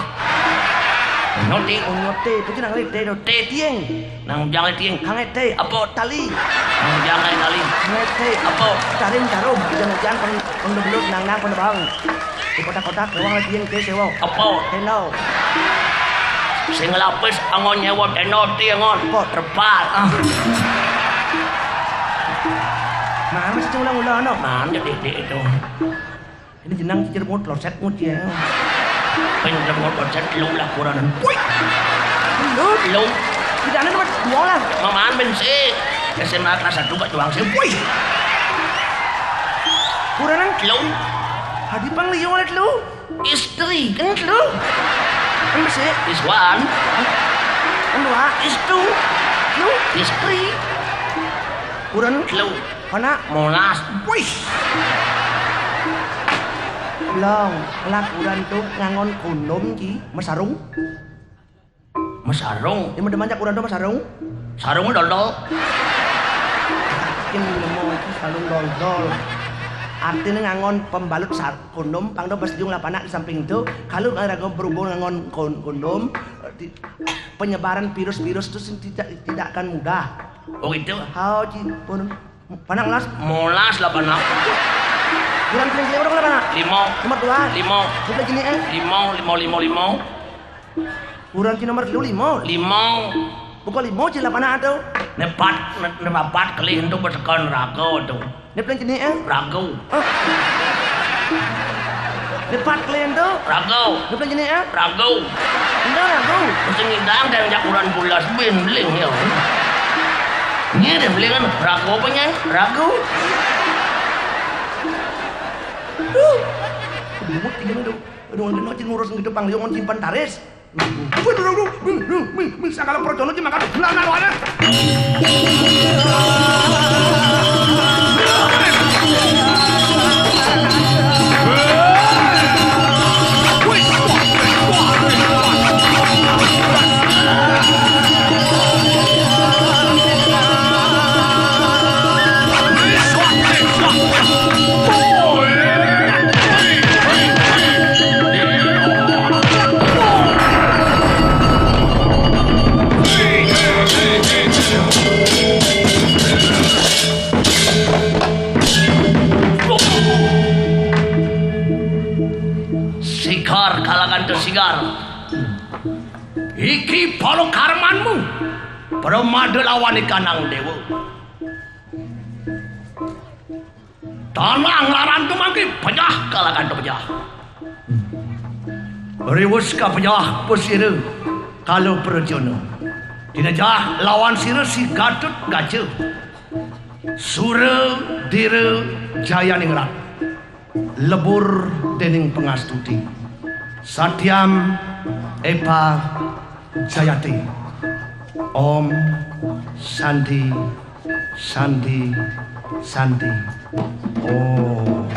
noti. Teh punya nang teh teh tieng. Nang jangan tieng. Hangat teh apa tali. Nang jangan tali. Hangat teh apa tarim tarum jangan pendebelut nang pendebang. Di kota-kota kewang tieng teh sewa. Apa? Teh no. Sing lapis angon nyewa tenoti angon. Kok terpal. Mana masih ulang-ulang no? Man jadi itu. Ini jenang cicir mut loset mut ya. Pinter mau loset lu lah kurang. Wih. Lu. Tidak ada nomor 2 lah. Mamaan bensin. SMA kelas 1 buat doang sih. Wih. Kurang Lu. hadi pang liyo ulit lu. Istri kan lu. Ano ba siya? Is one. Ano ba? Is two. Lu? Istri. Kurang Lu. Pana? Molas. Wih. Long, lakuran tuh ngangon kondom ki, masarung. Masarung. Di mana kurang tuh masarung? Sarung dodol. Kim nemu sarung dol-dol. Artinya ngangon pembalut kondom, pangdo pas yung lapanak di samping itu. Kalau nggak berhubung ngangon kondom, penyebaran virus-virus itu tidak akan mudah. Oh gitu. How pun panang las? Molas 86. Bulan pilih orang berapa nak? 5. Nomor 2. 5. Sudah gini 5. Bulan ki nomor 5. 5. Bukan 5 cila panang atau? Nepat kali itu bertekan rago tuh. Ni plan gini Rago. Nepat kalian tu? Rago. Ni plan gini Rago. Enggak ragu. Mesti ngidang dan jakuran bulas beling ya. Ini dia beli kan rago apa nya? Rago. Lumut tinggal tu. Aduh, kena cing ngurus gitu panggil on simpan taris. Segala perjono cuma kan belangan wana. Sigar kalangan tu sigar. Iki palo karmanmu. Permada lawan ikanang dewa. Tanang laran tu mangki pejah kalangan tu pejah. Riwus ka pejah pusira kalau perjono. Dinajah lawan sira si Gatut Gajah. Sura dira jaya ningrat. Lebur dening pengastuti. Satyam Epa Jayati. Om Sandi Sandi Sandi. Oh.